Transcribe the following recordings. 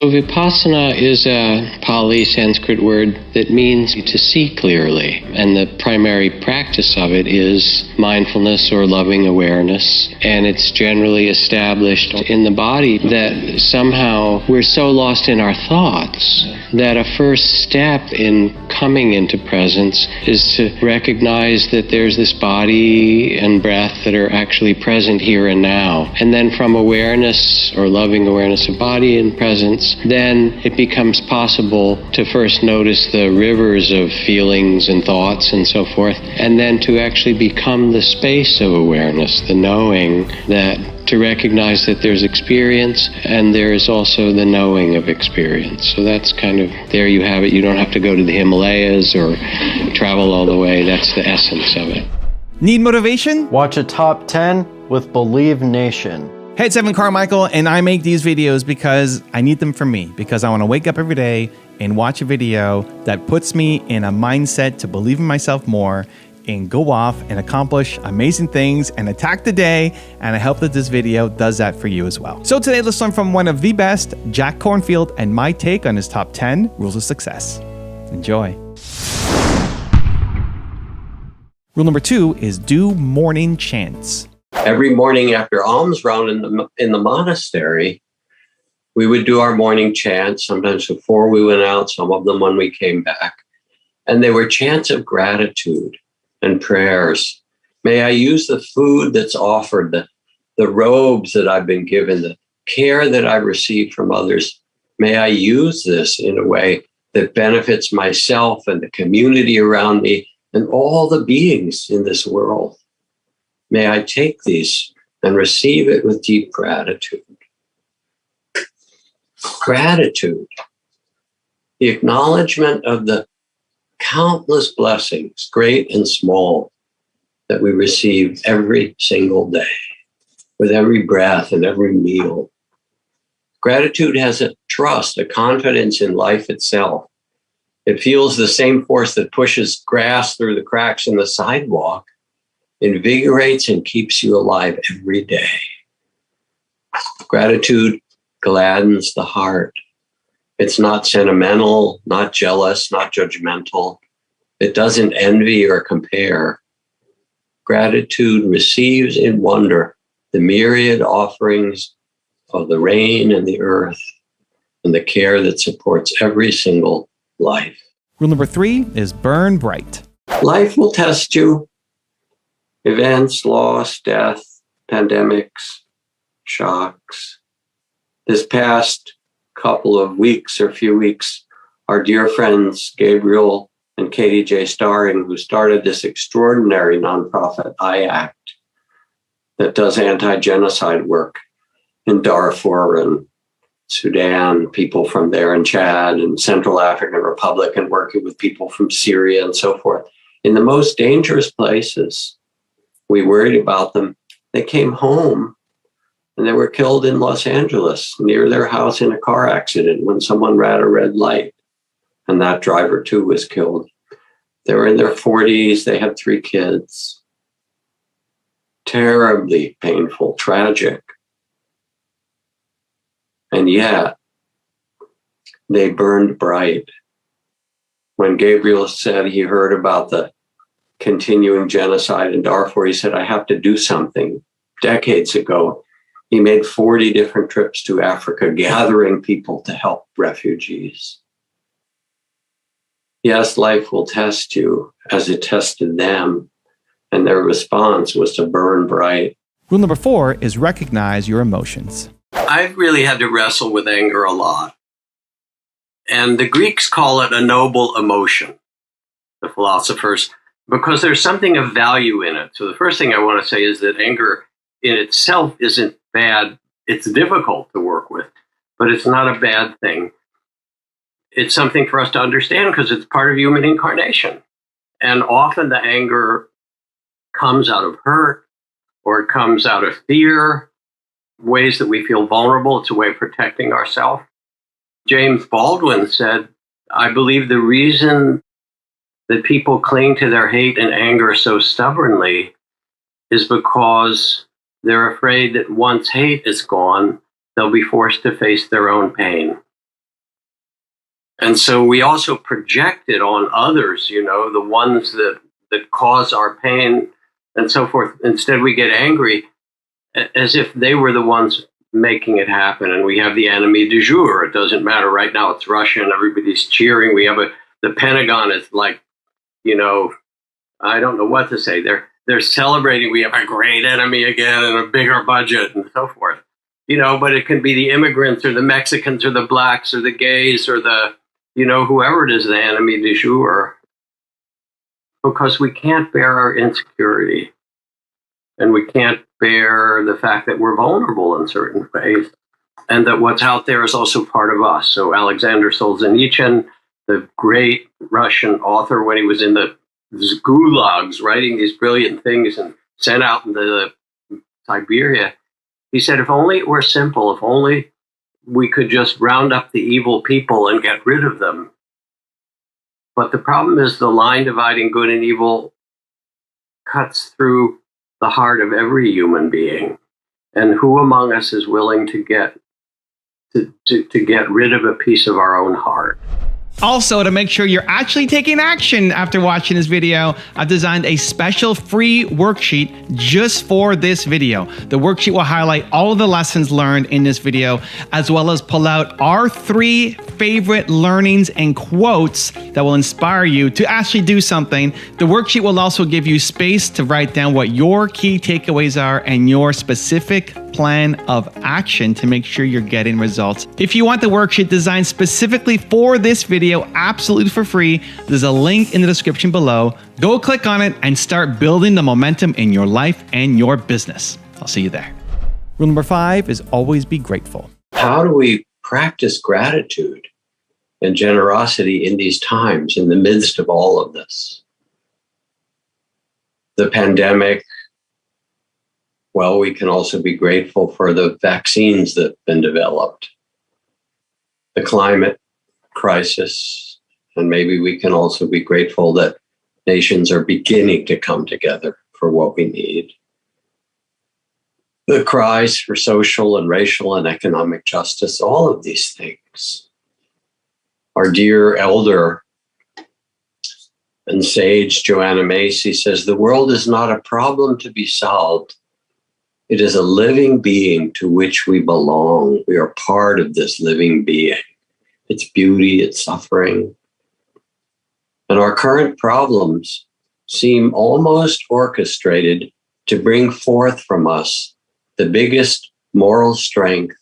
So Vipassana is a Pali Sanskrit word that means to see clearly, and the primary practice of it is mindfulness or loving awareness, and it's generally established in the body that somehow we're so lost in our thoughts that a first step in coming into presence is to recognize that there's this body and breath that are actually present here and now, and then from awareness or loving awareness of body and presence, then it becomes possible to first notice the rivers of feelings and thoughts and so forth, and then to actually become the space of awareness, the knowing, that to recognize that there's experience and there is also the knowing of experience. So that's kind of, there you have it. You don't have to go to the Himalayas or travel all the way. That's the essence of it. Need motivation? Watch a top 10 with Believe Nation. Hey, it's Evan Carmichael, and I make these videos because I need them for me, because I want to wake up every day and watch a video that puts me in a mindset to believe in myself more and go off and accomplish amazing things and attack the day, and I hope that this video does that for you as well. So today, let's learn from one of the best, Jack Kornfield, and my take on his top 10 rules of success. Enjoy. Rule number 2 is do morning chants. Every morning after alms round in the monastery, we would do our morning chants, sometimes before we went out, some of them when we came back. And they were chants of gratitude and prayers. May I use the food that's offered, the robes that I've been given, the care that I received from others. May I use this in a way that benefits myself and the community around me and all the beings in this world. May I take these and receive it with deep gratitude. Gratitude, the acknowledgement of the countless blessings, great and small, that we receive every single day, with every breath and every meal. Gratitude has a trust, a confidence in life itself. It feels the same force that pushes grass through the cracks in the sidewalk, invigorates and keeps you alive every day. Gratitude gladdens the heart. It's not sentimental, not jealous, not judgmental. It doesn't envy or compare. Gratitude receives in wonder the myriad offerings of the rain and the earth and the care that supports every single life. Rule number 3 is burn bright. Life will test you. Events, loss, death, pandemics, shocks. This past couple of weeks or few weeks, our dear friends Gabriel and Katie J. Starring, who started this extraordinary nonprofit, IACT, that does anti-genocide work in Darfur and Sudan, people from there in Chad and Central African Republic, and working with people from Syria and so forth. In the most dangerous places, we worried about them. They came home and they were killed in Los Angeles near their house in a car accident when someone ran a red light, and that driver too was killed. They were in their 40s. They had 3 kids. Terribly painful, tragic. And yet they burned bright. When Gabriel said he heard about the continuing genocide in Darfur, he said, I have to do something. Decades ago, he made 40 different trips to Africa, gathering people to help refugees. Yes, life will test you as it tested them, and their response was to burn bright. Rule number 4 is recognize your emotions. I've really had to wrestle with anger a lot. And the Greeks call it a noble emotion, the philosophers, because there's something of value in it. So the first thing I want to say is that anger in itself isn't bad. It's difficult to work with, but it's not a bad thing. It's something for us to understand because it's part of human incarnation. And often the anger comes out of hurt, or it comes out of fear, ways that we feel vulnerable. It's a way of protecting ourselves. James Baldwin said, I believe the reason that people cling to their hate and anger so stubbornly is because they're afraid that once hate is gone, they'll be forced to face their own pain. And so we also project it on others, the ones that cause our pain and so forth. Instead, we get angry as if they were the ones making it happen. And we have the enemy du jour. It doesn't matter. Right now, it's Russia and everybody's cheering. We have the Pentagon is like, I don't know what to say. They're celebrating. We have a great enemy again and a bigger budget and so forth. But it can be the immigrants or the Mexicans or the blacks or the gays or the, whoever it is, the enemy du jour. Because we can't bear our insecurity. And we can't bear the fact that we're vulnerable in certain ways. And that what's out there is also part of us. So Alexander Solzhenitsyn, the great Russian author, when he was in the gulags writing these brilliant things and sent out into Siberia, he said, if only it were simple, if only we could just round up the evil people and get rid of them. But the problem is the line dividing good and evil cuts through the heart of every human being. And who among us is willing to get rid of a piece of our own heart? Also, to make sure you're actually taking action after watching this video, I've designed a special free worksheet just for this video. The worksheet will highlight all of the lessons learned in this video, as well as pull out our 3 favorite learnings and quotes that will inspire you to actually do something. The worksheet will also give you space to write down what your key takeaways are and your specific plan of action to make sure you're getting results. If you want the worksheet designed specifically for this video, absolutely for free, there's a link in the description below. Go click on it and start building the momentum in your life and your business. I'll see you there. Rule number 5 is always be grateful. How do we practice gratitude and generosity in these times, in the midst of all of this? The pandemic. Well, we can also be grateful for the vaccines that have been developed, the climate crisis, and maybe we can also be grateful that nations are beginning to come together for what we need. The cries for social and racial and economic justice, all of these things. Our dear elder and sage Joanna Macy says, the world is not a problem to be solved. It is a living being to which we belong. We are part of this living being. Its beauty, its suffering. And our current problems seem almost orchestrated to bring forth from us the biggest moral strength,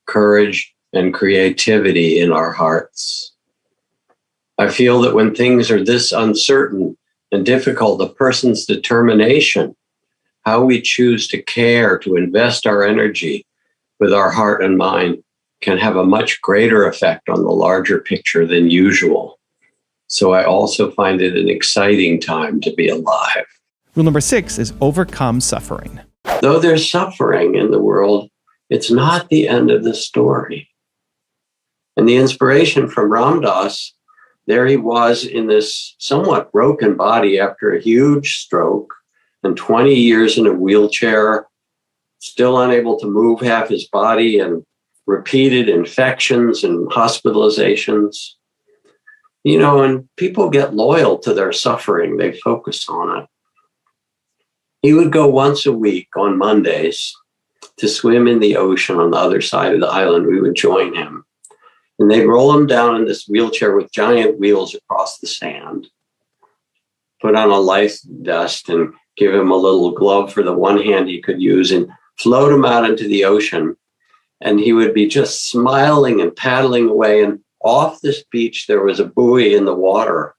courage, and creativity in our hearts. I feel that when things are this uncertain and difficult, a person's determination, how we choose to care, to invest our energy with our heart and mind, can have a much greater effect on the larger picture than usual. So I also find it an exciting time to be alive. Rule number 6 is overcome suffering. Though there's suffering in the world, it's not the end of the story. And the inspiration from Ram Dass, there he was in this somewhat broken body after a huge stroke and 20 years in a wheelchair, still unable to move half his body, and repeated infections and hospitalizations. And people get loyal to their suffering. They focus on it. He would go once a week on Mondays to swim in the ocean on the other side of the island. We would join him. And they'd roll him down in this wheelchair with giant wheels across the sand, put on a life vest and give him a little glove for the one hand he could use, and float him out into the ocean. And he would be just smiling and paddling away. And off this beach, there was a buoy in the water.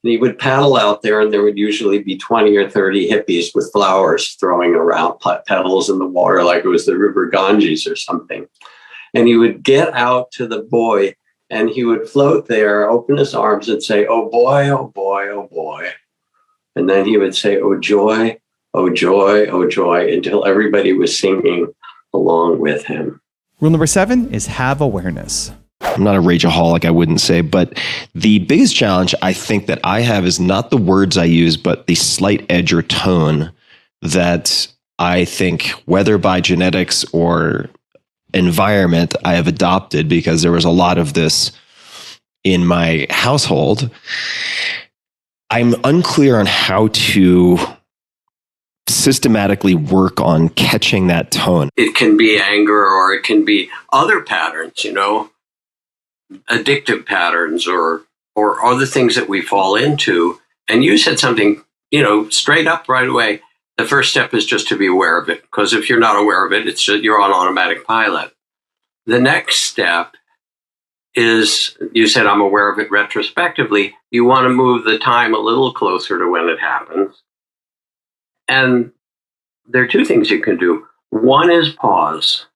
And he would paddle out there, and there would usually be 20 or 30 hippies with flowers throwing around petals in the water like it was the River Ganges or something. And he would get out to the buoy, and he would float there, open his arms and say, oh boy, oh boy, oh boy. And then he would say, oh joy, oh joy, oh joy, until everybody was singing along with him. Rule number 7 is have awareness. I'm not a rageaholic, I wouldn't say, but the biggest challenge I think that I have is not the words I use, but the slight edge or tone that I think, whether by genetics or environment, I have adopted, because there was a lot of this in my household, I'm unclear on how to systematically work on catching that tone. It can be anger, or it can be other patterns, addictive patterns, or other things that we fall into. And you said something, straight up right away. The first step is just to be aware of it, because if you're not aware of it, it's just, you're on automatic pilot. The next step is, you said, I'm aware of it retrospectively. You want to move the time a little closer to when it happens. And there are two things you can do. One is pause.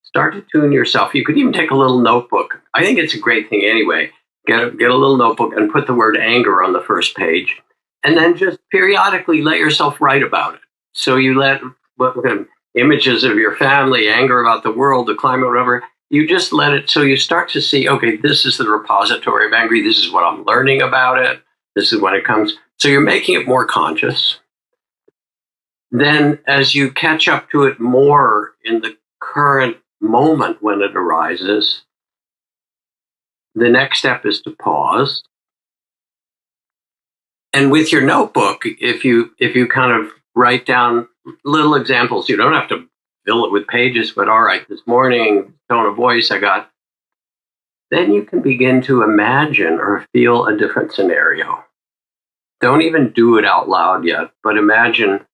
Start to tune yourself. You could even take a little notebook. I think it's a great thing anyway. Get a little notebook and put the word anger on the first page. And then just periodically let yourself write about it. So you let images of your family, anger about the world, the climate, whatever. You just let it, so you start to see, okay, this is the repository of anger. This is what I'm learning about it. This is when it comes. So you're making it more conscious. Then as you catch up to it more in the current moment when it arises, the next step is to pause. And with your notebook, if you kind of write down little examples, you don't have to fill it with pages, but all right, this morning, tone of voice I got, then you can begin to imagine or feel a different scenario. Don't even do it out loud yet, but imagine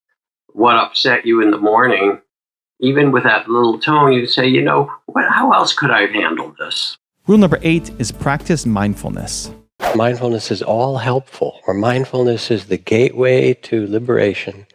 what upset you in the morning. Even with that little tone, you say, how else could I have handled this? Rule number 8 is practice mindfulness. Mindfulness is all helpful, or mindfulness is the gateway to liberation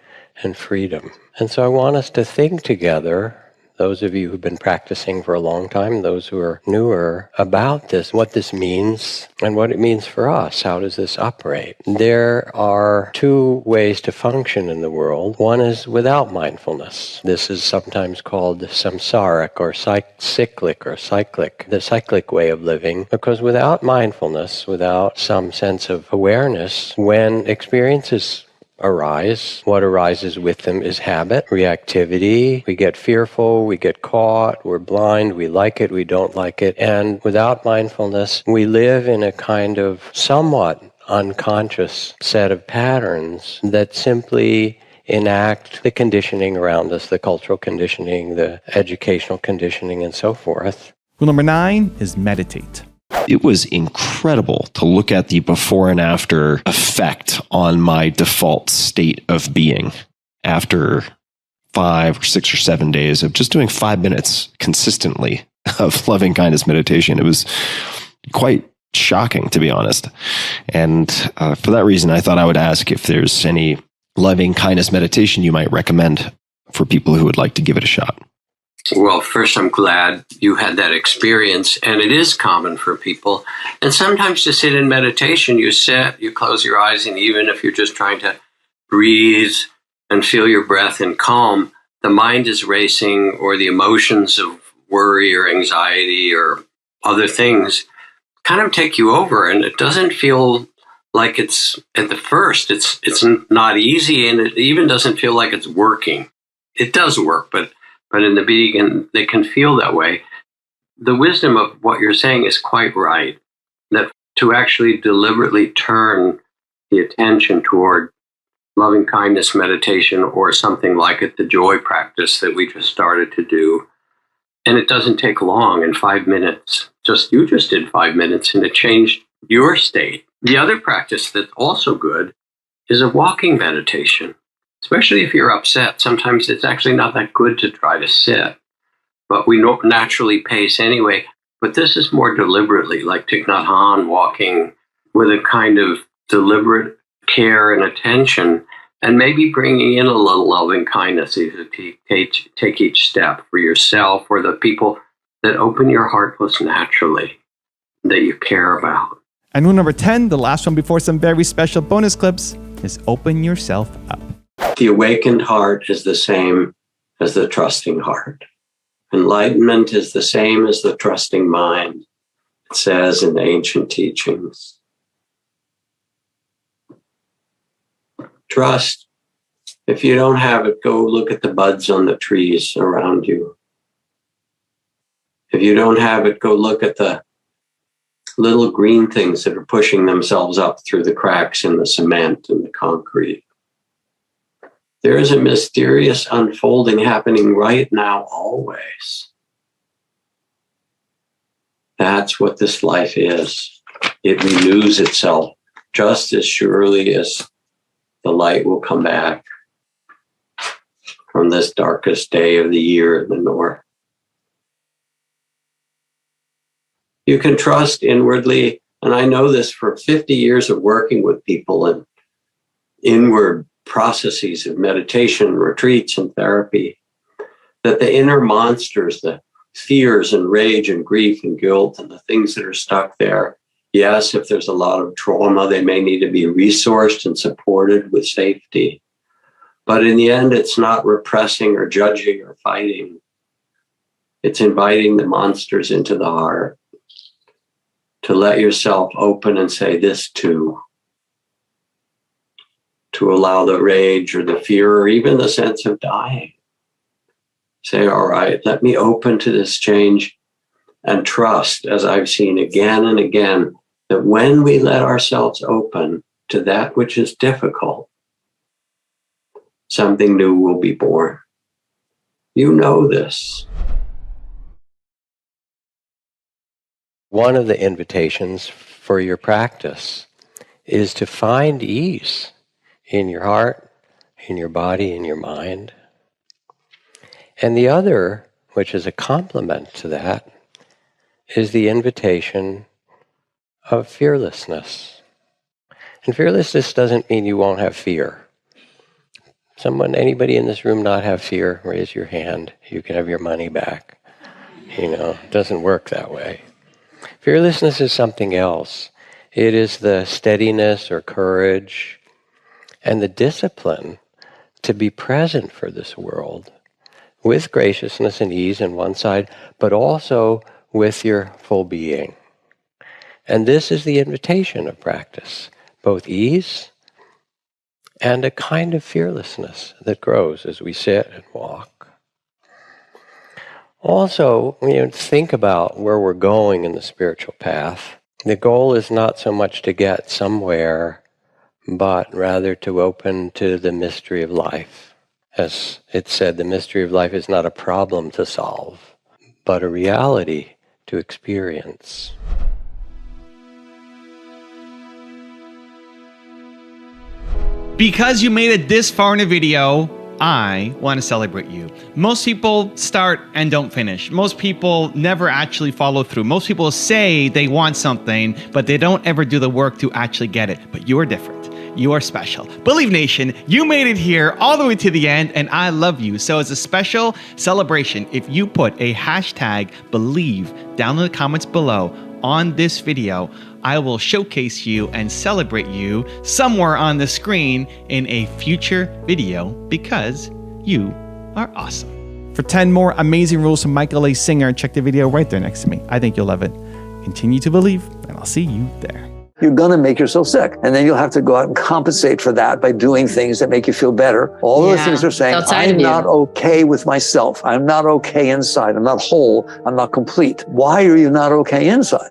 and freedom. And so I want us to think together, those of you who've been practicing for a long time, those who are newer, about this, what this means and what it means for us. How does this operate? There are two ways to function in the world. One is without mindfulness. This is sometimes called samsaric or cyclic, the cyclic way of living, because without mindfulness, without some sense of awareness, when experiences arise, what arises with them is habit, reactivity. We get fearful, we get caught, we're blind, we like it, we don't like it. And without mindfulness, we live in a kind of somewhat unconscious set of patterns that simply enact the conditioning around us, the cultural conditioning, the educational conditioning, and so forth. Rule number 9 is meditate. It was incredible to look at the before and after effect on my default state of being after 5 or 6 or 7 days of just doing 5 minutes consistently of loving kindness meditation. It was quite shocking, to be honest. And for that reason, I thought I would ask if there's any loving kindness meditation you might recommend for people who would like to give it a shot. Well, first, I'm glad you had that experience, and it is common for people. And sometimes to sit in meditation, you sit, you close your eyes, and even if you're just trying to breathe and feel your breath and calm, the mind is racing, or the emotions of worry or anxiety or other things kind of take you over, and it doesn't feel like it's, at the first, it's not easy, and it even doesn't feel like it's working. It does work, but in the beginning, they can feel that way. The wisdom of what you're saying is quite right, that to actually deliberately turn the attention toward loving kindness meditation or something like it, the joy practice that we just started to do. And it doesn't take long, in 5 minutes. You just did 5 minutes and it changed your state. The other practice that's also good is a walking meditation. Especially if you're upset, sometimes it's actually not that good to try to sit, but we naturally pace anyway. But this is more deliberately, like Thich Nhat Hanh, walking with a kind of deliberate care and attention, and maybe bringing in a little loving kindness as you take each step for yourself or the people that open your heart most naturally, that you care about. And rule number 10, the last one before some very special bonus clips, is open yourself up. The awakened heart is the same as the trusting heart. Enlightenment is the same as the trusting mind, it says in the ancient teachings. Trust. If you don't have it, go look at the buds on the trees around you. If you don't have it, go look at the little green things that are pushing themselves up through the cracks in the cement and the concrete. There is a mysterious unfolding happening right now, always. That's what this life is. It renews itself just as surely as the light will come back from this darkest day of the year in the north. You can trust inwardly, and I know this for 50 years of working with people in inward processes of meditation, retreats, and therapy, that the inner monsters, the fears and rage and grief and guilt and the things that are stuck there, yes, if there's a lot of trauma, they may need to be resourced and supported with safety. But in the end, it's not repressing or judging or fighting. It's inviting the monsters into the heart to let yourself open and say this too. To allow the rage or the fear or even the sense of dying. Say, all right, let me open to this change and trust, as I've seen again and again, that when we let ourselves open to that which is difficult, something new will be born. You know this. One of the invitations for your practice is to find ease in your heart, in your body, in your mind. And the other, which is a complement to that, is the invitation of fearlessness. And fearlessness doesn't mean you won't have fear. Anybody in this room not have fear? Raise your hand. You can have your money back. It doesn't work that way. Fearlessness is something else. It is the steadiness or courage and the discipline to be present for this world with graciousness and ease on one side, but also with your full being. And this is the invitation of practice, both ease and a kind of fearlessness that grows as we sit and walk. Also, think about where we're going in the spiritual path. The goal is not so much to get somewhere, but rather to open to the mystery of life. As it said, the mystery of life is not a problem to solve, but a reality to experience. Because you made it this far in a video, I want to celebrate you. Most people start and don't finish. Most people never actually follow through. Most people say they want something, but they don't ever do the work to actually get it. But you are different. You are special. Believe Nation, you made it here all the way to the end, and I love you. So as a special celebration, if you put a hashtag believe down in the comments below on this video, I will showcase you and celebrate you somewhere on the screen in a future video because you are awesome. For 10 more amazing rules from Michael A. Singer, check the video right there next to me. I think you'll love it. Continue to believe, and I'll see you there. You're going to make yourself sick. And then you'll have to go out and compensate for that by doing things that make you feel better. All those things are saying, I'm not okay with myself. I'm not okay inside. I'm not whole. I'm not complete. Why are you not okay inside?